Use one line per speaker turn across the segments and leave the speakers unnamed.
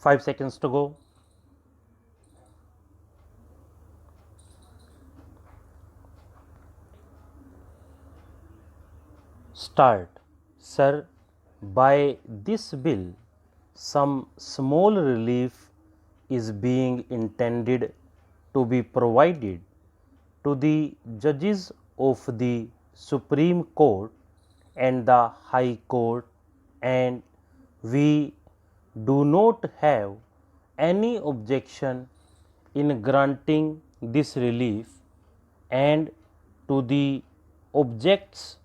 5 seconds to go. Start. Sir, by this bill, some small relief is being intended to be provided to the judges of the Supreme Court and the High Court, and we do not have any objection in granting this relief and to the objects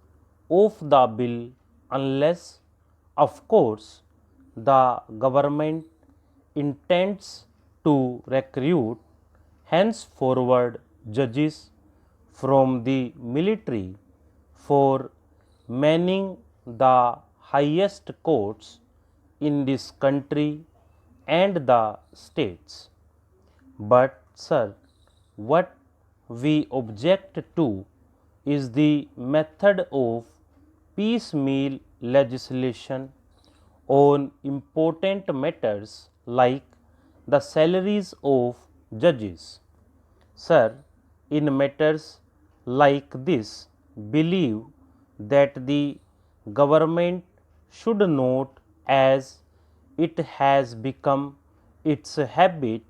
of the bill, unless, of course, the government intends to recruit henceforward judges from the military for manning the highest courts in this country and the states. But, sir, what we object to is the method of piecemeal legislation on important matters like the salaries of judges. Sir, in matters like this, believe that the government should not, as it has become its habit,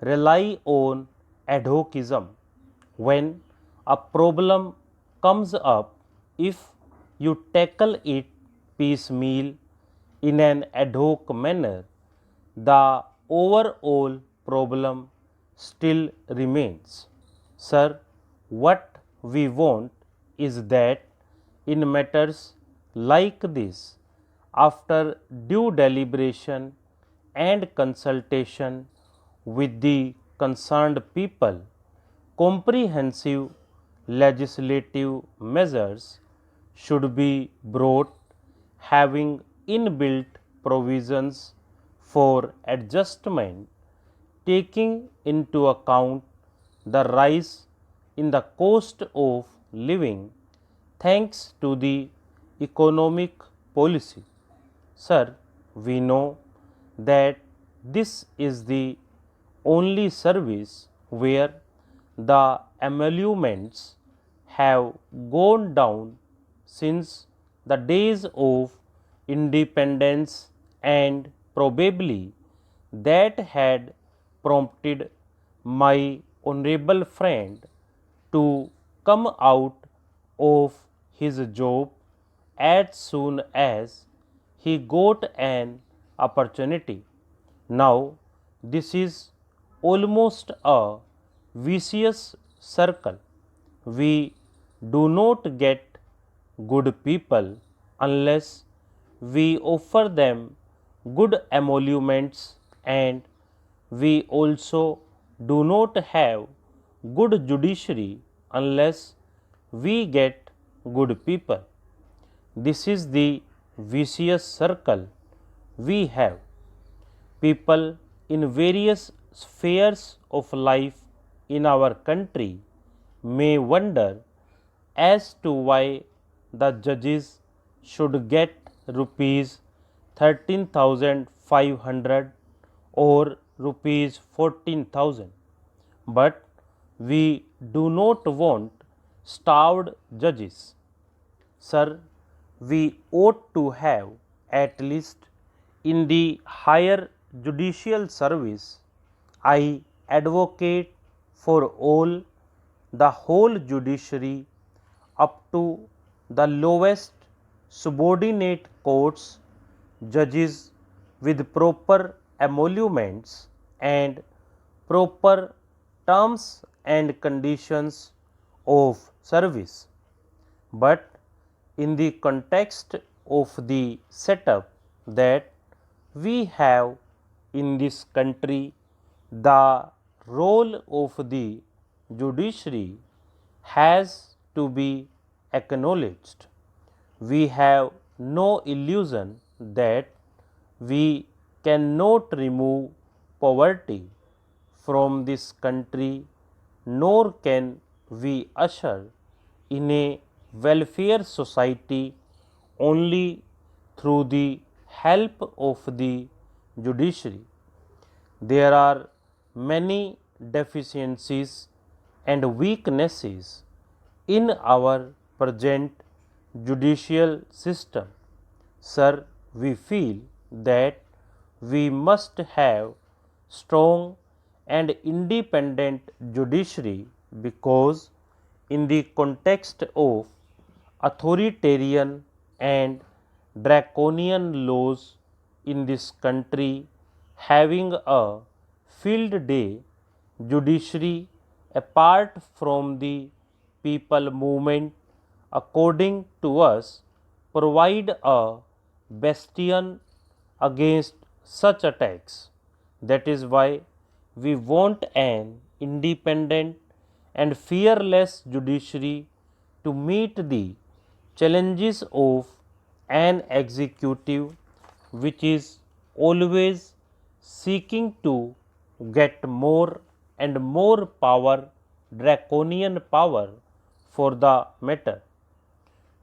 rely on ad hocism. When a problem comes up, if you tackle it piecemeal in an ad hoc manner, the overall problem still remains. Sir, what we want is that in matters like this, after due deliberation and consultation with the concerned people, comprehensive legislative measures should be brought having inbuilt provisions for adjustment, taking into account the rise in the cost of living thanks to the economic policy. Sir, we know that this is the only service where the emoluments have gone down since the days of independence, and probably that had prompted my honorable friend to come out of his job as soon as he got an opportunity. Now, this is almost a vicious circle. We do not get good people unless we offer them good emoluments, and we also do not have good judiciary unless we get good people. This is the vicious circle we have. People in various spheres of life in our country may wonder as to why the judges should get rupees 13,500 or rupees 14,000. But we do not want starved judges. Sir, we ought to have, at least in the higher judicial service, I advocate for all the whole judiciary up to the lowest subordinate courts, judges with proper emoluments and proper terms and conditions of service. But in the context of the setup that we have in this country, the role of the judiciary has to be acknowledged. We have no illusion that we cannot remove poverty from this country, nor can we usher in a welfare society only through the help of the judiciary. There are many deficiencies and weaknesses in our present judicial system. Sir, we feel that we must have strong and independent judiciary because in the context of authoritarian and draconian laws in this country, having a field day judiciary apart from the people movement, according to us, provide a bastion against such attacks. That is why we want an independent and fearless judiciary to meet the challenges of an executive which is always seeking to get more and more power, draconian power for the matter.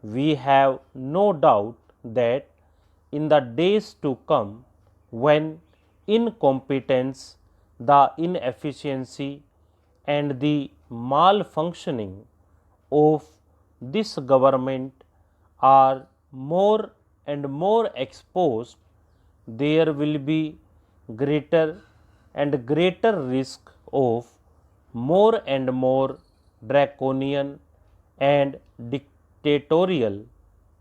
We have no doubt that in the days to come, when incompetence, the inefficiency, and the malfunctioning of this government are more and more exposed, there will be greater and greater risk of more and more draconian and dictatorial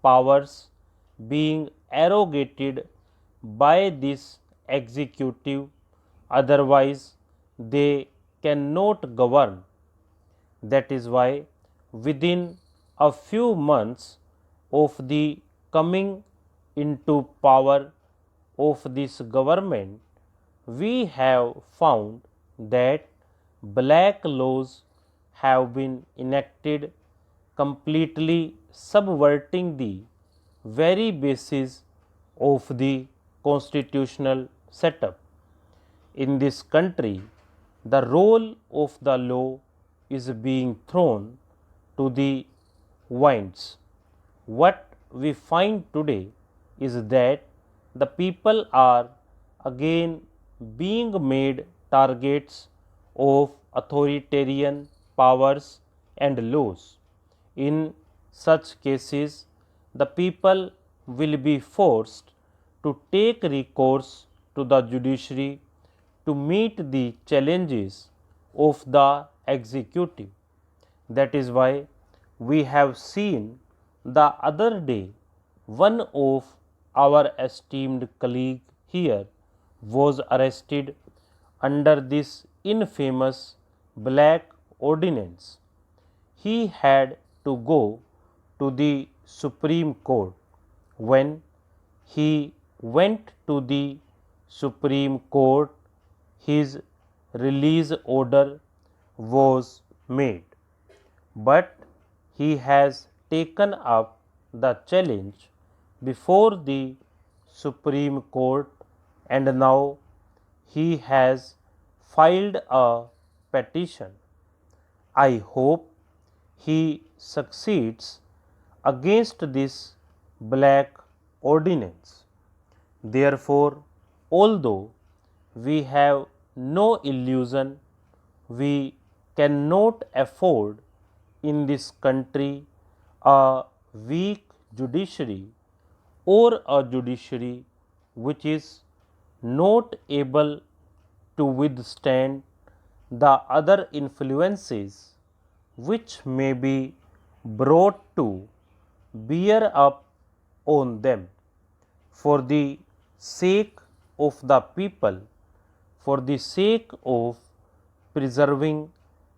powers being arrogated by this executive, otherwise they cannot govern. That is why within a few months of the coming into power of this government, we have found that black laws have been enacted, completely subverting the very basis of the constitutional setup. In this country, the role of the law is being thrown to the winds. What we find today is that the people are again being made targets of authoritarian powers and laws. In such cases, the people will be forced to take recourse to the judiciary to meet the challenges of the executive. That is why we have seen the other day one of our esteemed colleague here was arrested under this infamous black ordinance. He had to go to the Supreme Court. When he went to the Supreme Court, his release order was made, but he has taken up the challenge before the Supreme Court, and now he has filed a petition. I hope he succeeds against this black ordinance. Therefore, although we have no illusion, we cannot afford in this country a weak judiciary or a judiciary which is not able to withstand the other influences which may be brought to bear up on them. For the sake of the people, for the sake of preserving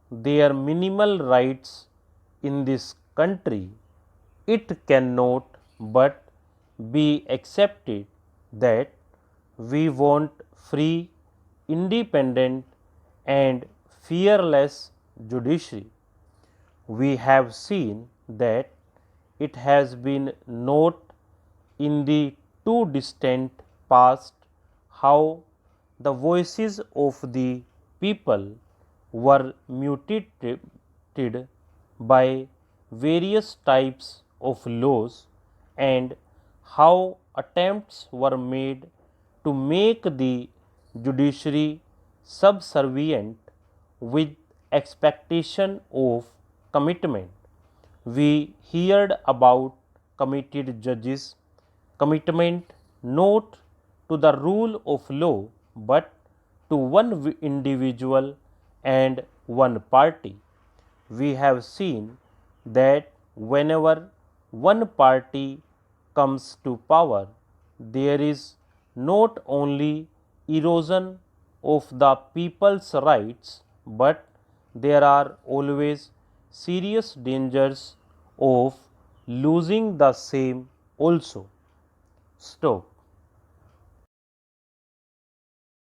their minimal rights in this country, it cannot but be accepted that we want free, independent, and fearless judiciary. We have seen that it has been not in the too distant past how the voices of the people were mutilated by various types of laws, and how attempts were made to make the judiciary subservient with expectation of commitment. We heard about committed judges, commitment not to the rule of law but to one individual and one party. We have seen that whenever one party comes to power, there is not only erosion of the people's rights, but there are always serious dangers of losing the same also. Stop.